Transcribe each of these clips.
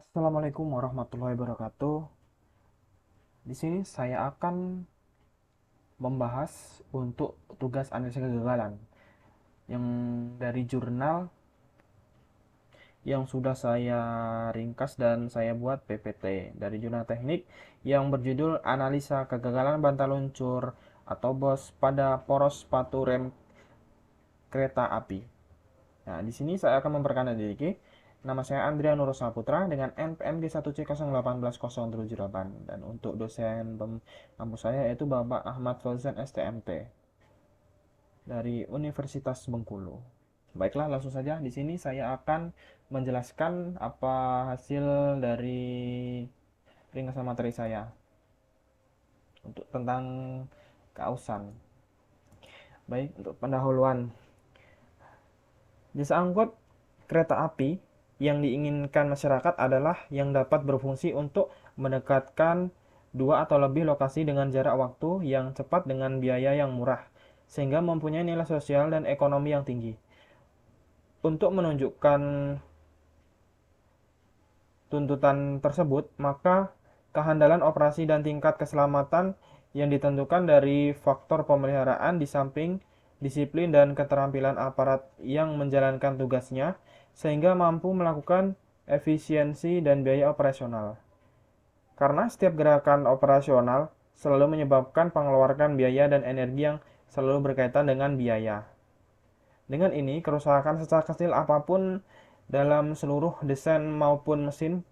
Assalamualaikum warahmatullahi wabarakatuh. Di sini saya akan membahas untuk tugas analisa kegagalan yang dari jurnal yang sudah saya ringkas dan saya buat PPT dari jurnal teknik yang berjudul Analisa Kegagalan Bantal Luncur atau BOS pada poros sepatu rem kereta api. Nah, di sini saya akan memperkenalkan diri. Nama saya Andrea Nur Saputra dengan NPM G1C0181078 dan untuk dosen kampus saya yaitu Bapak Ahmad Fauzan STMT dari Universitas Bengkulu. Baiklah, langsung saja di sini saya akan menjelaskan apa hasil dari ringkasan materi saya untuk tentang keausan. Baik, untuk pendahuluan. Jasa angkut kereta api yang diinginkan masyarakat adalah yang dapat berfungsi untuk mendekatkan dua atau lebih lokasi dengan jarak waktu yang cepat dengan biaya yang murah, sehingga mempunyai nilai sosial dan ekonomi yang tinggi. Untuk menunjukkan tuntutan tersebut, maka kehandalan operasi dan tingkat keselamatan yang ditentukan dari faktor pemeliharaan di samping disiplin dan keterampilan aparat yang menjalankan tugasnya, sehingga mampu melakukan efisiensi dan biaya operasional. Karena setiap gerakan operasional selalu menyebabkan pengeluaran biaya dan energi yang selalu berkaitan dengan biaya. Dengan ini, kerusakan secara kecil apapun dalam seluruh desain maupun mesin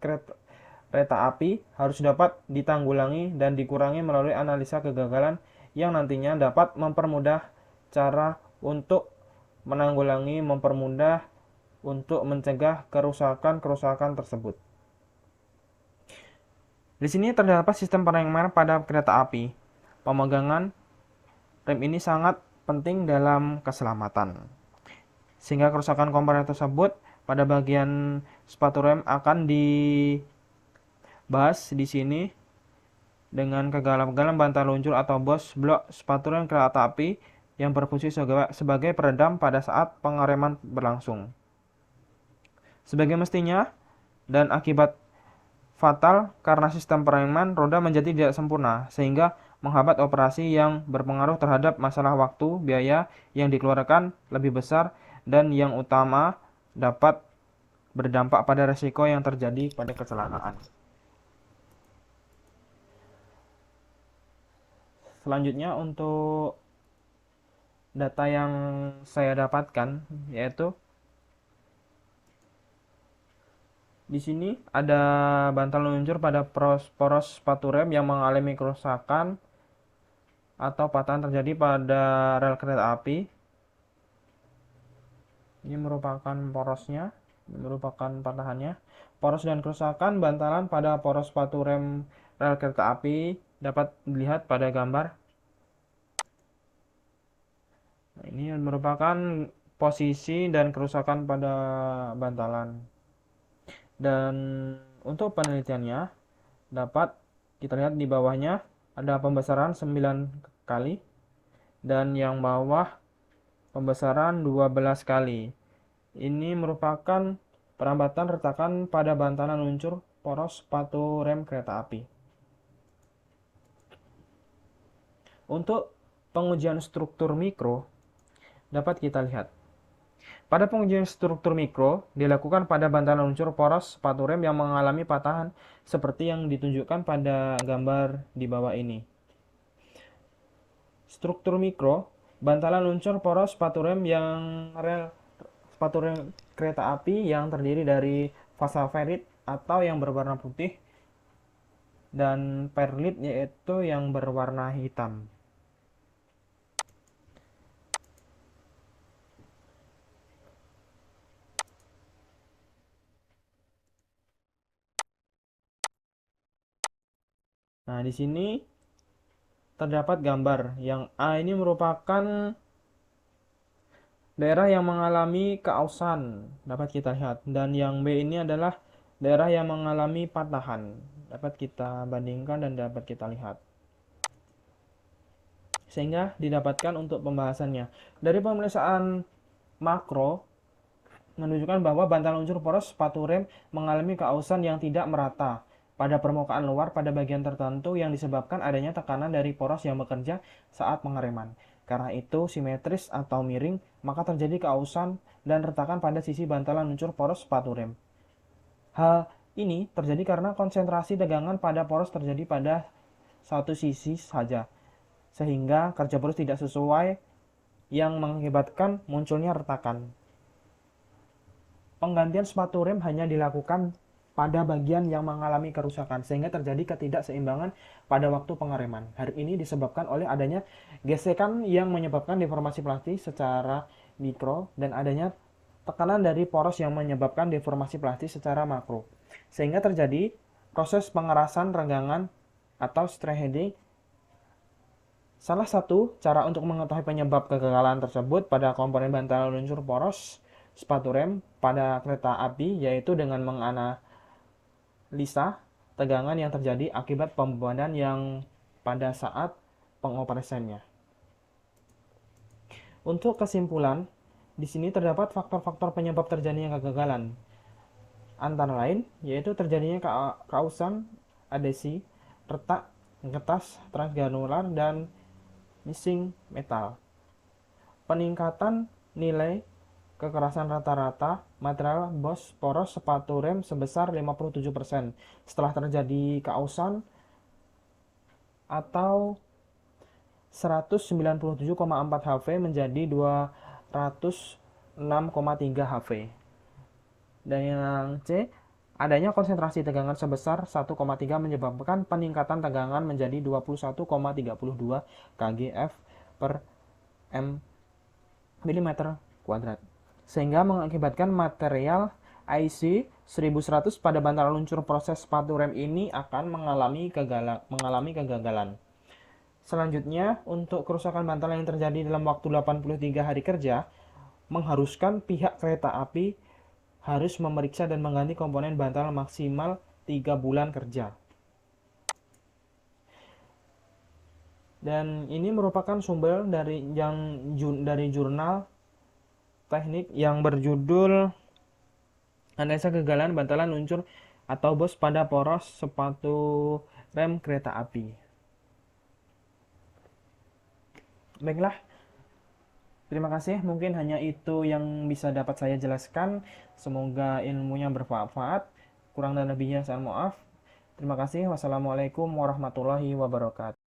kereta api harus dapat ditanggulangi dan dikurangi melalui analisa kegagalan yang nantinya dapat mempermudah cara untuk menanggulangi, mempermudah untuk mencegah kerusakan-kerusakan tersebut. Di sini terdapat sistem pengereman pada kereta api. Pemegangan rem ini sangat penting dalam keselamatan, sehingga kerusakan komponen tersebut pada bagian sepatu rem akan dibahas di sini dengan kegagalan bantal luncur atau BOS blok sepatu rem kereta api yang berfungsi sebagai peredam pada saat pengereman berlangsung. Sebagai mestinya dan akibat fatal karena sistem pengereman roda menjadi tidak sempurna sehingga menghambat operasi yang berpengaruh terhadap masalah waktu, biaya yang dikeluarkan lebih besar dan yang utama dapat berdampak pada resiko yang terjadi pada kecelakaan. Selanjutnya untuk data yang saya dapatkan yaitu di sini ada bantal luncur pada poros sepatu rem yang mengalami kerusakan atau patahan terjadi pada rel kereta api. Ini merupakan porosnya, ini merupakan patahannya. Poros dan kerusakan bantalan pada poros sepatu rem rel kereta api dapat dilihat pada gambar. Nah, ini merupakan posisi dan kerusakan pada bantalan. Dan untuk penelitiannya dapat kita lihat di bawahnya ada pembesaran 9 kali dan yang bawah pembesaran 12 kali. Ini merupakan perambatan retakan pada bantalan luncur poros sepatu rem kereta api. Untuk pengujian struktur mikro dapat kita lihat. Pada pengujian struktur mikro dilakukan pada bantalan luncur poros sepatu rem yang mengalami patahan seperti yang ditunjukkan pada gambar di bawah ini. Struktur mikro, bantalan luncur poros sepatu rem yang sepatu rem kereta api yang terdiri dari fasa ferit atau yang berwarna putih dan perlit yaitu yang berwarna hitam. Nah, di sini terdapat gambar yang A ini merupakan daerah yang mengalami keausan, dapat kita lihat. Dan yang B ini adalah daerah yang mengalami patahan, dapat kita bandingkan dan dapat kita lihat. Sehingga didapatkan untuk pembahasannya. Dari pemeriksaan makro, menunjukkan bahwa bantal luncur poros sepatu rem mengalami keausan yang tidak merata pada permukaan luar pada bagian tertentu yang disebabkan adanya tekanan dari poros yang bekerja saat pengereman. Karena itu simetris atau miring, maka terjadi keausan dan retakan pada sisi bantalan luncur poros sepatu rem. Hal ini terjadi karena konsentrasi tegangan pada poros terjadi pada satu sisi saja, sehingga kerja poros tidak sesuai yang mengakibatkan munculnya retakan. Penggantian sepatu rem hanya dilakukan pada bagian yang mengalami kerusakan, sehingga terjadi ketidakseimbangan pada waktu pengereman. Hal ini disebabkan oleh adanya gesekan yang menyebabkan deformasi plastik secara mikro dan adanya tekanan dari poros yang menyebabkan deformasi plastik secara makro, sehingga terjadi proses pengerasan renggangan atau strain. Salah satu cara untuk mengetahui penyebab kegagalan tersebut pada komponen bantalan luncur poros sepatu rem pada kereta api yaitu dengan menganalisa tegangan yang terjadi akibat pembebanan yang pada saat pengoperasiannya. Untuk kesimpulan, di sini terdapat faktor-faktor penyebab terjadinya kegagalan. Antara lain yaitu terjadinya keausan, adesi, retak, ngetas, transgranular, dan missing metal. Peningkatan nilai kekerasan rata-rata material poros sepatu rem sebesar 57% setelah terjadi keausan atau 197,4 HV menjadi 206,3 HV. Dan yang C, adanya konsentrasi tegangan sebesar 1,3 menyebabkan peningkatan tegangan menjadi 21,32 kgf per mm kuadrat, sehingga mengakibatkan material IC 1100 pada bantalan luncur proses sepatu rem ini akan mengalami kegagalan. Selanjutnya, untuk kerusakan bantalan yang terjadi dalam waktu 83 hari kerja, mengharuskan pihak kereta api harus memeriksa dan mengganti komponen bantalan maksimal 3 bulan kerja. Dan ini merupakan sumber dari jurnal teknik yang berjudul Analisa Kegagalan Bantalan Luncur atau Bos pada Poros Sepatu Rem Kereta Api. Baiklah, terima kasih. Mungkin hanya itu yang bisa dapat saya jelaskan. Semoga ilmunya bermanfaat. Kurang dan lebihnya saya mohon maaf. Terima kasih. Wassalamualaikum warahmatullahi wabarakatuh.